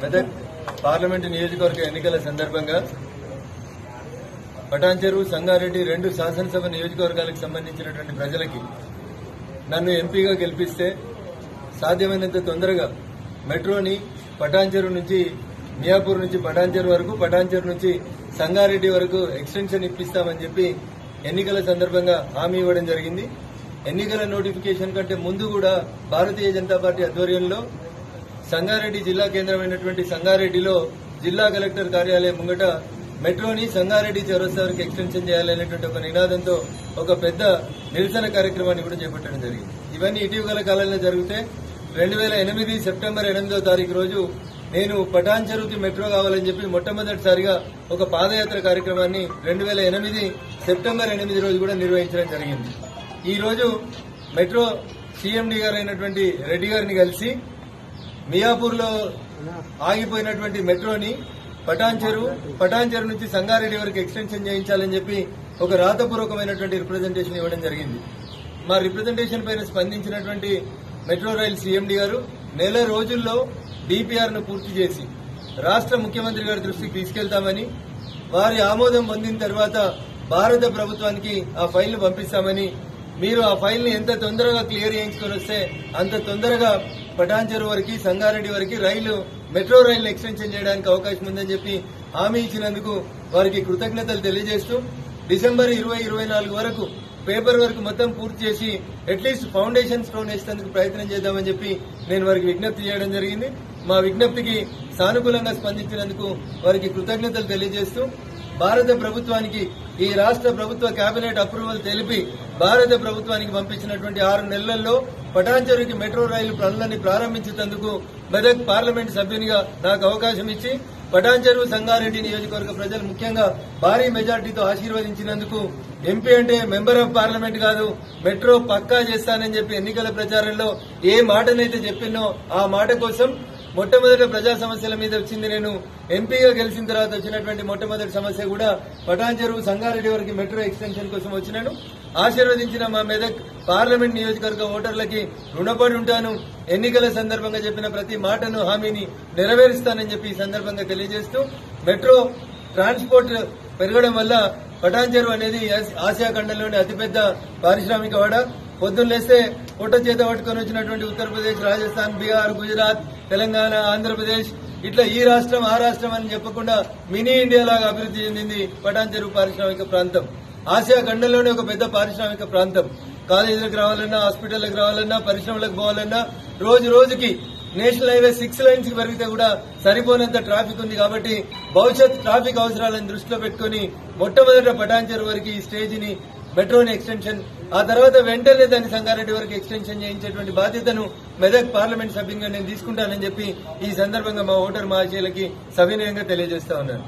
Medak parliament నియోజకవర్గ ఎన్నికల సందర్భంగా పటాన్చెరు సంగారెడ్డి రెండు శాసనసభ నియోజకవర్గాలకు సంబంధించినటువంటి ప్రజలకి నన్ను ఎంపీగా గెలిపిస్తే సాధ్యమైనంత తొందరగా మెట్రోని పటాన్చెరు నుంచి మియాపూర్ నుంచి పటాన్చెరు వరకు, పటాన్చెరు నుంచి సంగారెడ్డి వరకు ఎక్స్టెన్షన్ ఇప్పిస్తామని చెప్పి ఎన్నికల సందర్భంగా హామీ ఇవ్వడం జరిగింది. ఎన్నికల నోటిఫికేషన్ కంటే ముందు కూడా భారతీయ జనతా పార్టీ ఆధ్వర్యంలో సంగారెడ్డి జిల్లా కేంద్రమైనటువంటి సంగారెడ్డిలో జిల్లా కలెక్టర్ కార్యాలయం ముంగట మెట్రోని సంగారెడ్డి చౌరస్తా వరకు ఎక్స్టెన్షన్ చేయాలనేటువంటి ఒక నినాదంతో ఒక పెద్ద నిరసన కార్యక్రమాన్ని కూడా చేపట్టడం జరిగింది. ఇవన్నీ ఇటీవల కాలంలో జరిగితే 2008 సెప్టెంబర్ 8వ తారీఖు రోజు నేను పటాన్చెరుకి మెట్రో కావాలని చెప్పి మొట్టమొదటిసారిగా ఒక పాదయాత్ర కార్యక్రమాన్ని 2008 సెప్టెంబర్ 8 రోజు కూడా నిర్వహించడం జరిగింది. ఈ రోజు మెట్రో సీఎండీ గారు అయినటువంటి రెడ్డి గారిని కలిసి మియాపూర్లో ఆగిపోయినటువంటి మెట్రోని పటాన్చెరు నుంచి సంగారెడ్డి వరకు ఎక్స్టెన్షన్ చేయించాలని చెప్పి ఒక రాతపూర్వకమైనటువంటి రిప్రజెంటేషన్ ఇవ్వడం జరిగింది. మా రిప్రజెంటేషన్ పైన స్పందించినటువంటి మెట్రో రైల్ సీఎండీ గారు నెల రోజుల్లో డీపీఆర్ ను పూర్తి చేసి రాష్ట్ర ముఖ్యమంత్రి గారి దృష్టికి తీసుకెళ్తామని, వారి ఆమోదం పొందిన తర్వాత భారత ప్రభుత్వానికి ఆ ఫైల్ ను పంపిస్తామని, మీరు ఆ ఫైల్ ని ఎంత తొందరగా క్లియర్ చేయించుకొని వస్తే అంత తొందరగా పటాన్చెరు వరకు సంగారెడ్డి వరకు మెట్రో రైలు ఎక్స్టెన్షన్ చేయడానికి అవకాశం ఉందని చెప్పి హామీ ఇచ్చినందుకు వారికి కృతజ్ఞతలు తెలియజేస్తూ డిసెంబర్ 2024 వరకు పేపర్ వర్క్ మొత్తం పూర్తి చేసి అట్లీస్ట్ ఫౌండేషన్ స్టోన్ వేసేందుకు ప్రయత్నం చేద్దామని చెప్పి నేను వారికి విజ్ఞప్తి చేయడం జరిగింది. మా విజ్ఞప్తికి సానుకూలంగా స్పందించినందుకు వారికి కృతజ్ఞతలు తెలియజేస్తూ భారత ప్రభుత్వానికి ఈ రాష్ట్ర ప్రభుత్వ కేబినెట్ అప్రూవల్ తెలిపి భారత ప్రభుత్వానికి పంపించినటువంటి 6 నెలల్లో పటాన్చెరుకి మెట్రో రైలు పనులని ప్రారంభించేందుకు మెదక్ పార్లమెంట్ సభ్యునిగా నాకు అవకాశం ఇచ్చి పటాన్చెరు సంగారెడ్డి నియోజకవర్గ ప్రజలు ముఖ్యంగా భారీ మెజార్టీతో ఆశీర్వదించినందుకు ఎంపీ అంటే మెంబర్ ఆఫ్ పార్లమెంట్ కాదు, మెట్రో పక్కా చేస్తానని చెప్పి ఎన్నికల ప్రచారంలో ఏ మాటనైతే చెప్పినో ఆ మాట కోసం మొట్టమొదటి ప్రజా సమస్యల మీద వచ్చింది. నేను ఎంపీగా గెలిచిన తర్వాత వచ్చినటువంటి మొట్టమొదటి సమస్య కూడా పటాన్చెరు సంగారెడ్డి వరకు మెట్రో ఎక్స్టెన్షన్ కోసం వచ్చినాను. ఆశీర్వదించిన మా మెదక్ పార్లమెంట్ నియోజకవర్గ ఓటర్లకి రుణపడి ఉంటాను. ఎన్నికల సందర్భంగా చెప్పిన ప్రతి మాటను హామీని నెరవేరుస్తానని చెప్పి ఈ సందర్భంగా తెలియజేస్తూ మెట్రో ట్రాన్స్పోర్ట్ పెరగడం వల్ల పటాన్చెరు అనేది ఆసియా ఖండంలోని అతిపెద్ద పారిశ్రామిక వాడ. పొద్దున్న లేస్తే పొట్ట చేత పట్టుకొని వచ్చినటువంటి ఉత్తరప్రదేశ్, రాజస్థాన్, బీహార్, గుజరాత్, తెలంగాణ, ఆంధ్రప్రదేశ్ ఇట్లా ఈ రాష్ట్రం ఆ రాష్ట్రం అని చెప్పకుండా మినీ ఇండియా లాగా అభివృద్ధి చెందింది పటాన్చెరు పారిశ్రామిక ప్రాంతం. ఆసియా ఖండంలోనే ఒక పెద్ద పారిశ్రామిక ప్రాంతం. కాలేజీలకు రావాలన్నా, హాస్పిటళ్లకు రావాలన్నా, పరిశ్రమలకు పోవాలన్నా రోజు రోజుకి నేషనల్ హైవే 6 లైన్స్ కి పెరిగితే కూడా సరిపోనంత ట్రాఫిక్ ఉంది. కాబట్టి భవిష్యత్ ట్రాఫిక్ అవసరాలను దృష్టిలో పెట్టుకుని మొట్టమొదట పటాన్చెరు వరకు ఈ స్టేజిని మెట్రోని ఎక్స్టెన్షన్, ఆ తర్వాత వెంటనే దాన్ని సంగారెడ్డి వరకు ఎక్స్టెన్షన్ చేయించేటువంటి బాధ్యతను మెదక్ పార్లమెంట్ సభ్యునిగా నేను తీసుకుంటానని చెప్పి ఈ సందర్భంగా మా ఓటర్ మహాశయులకి సవినయంగా తెలియజేస్తా ఉన్నాను.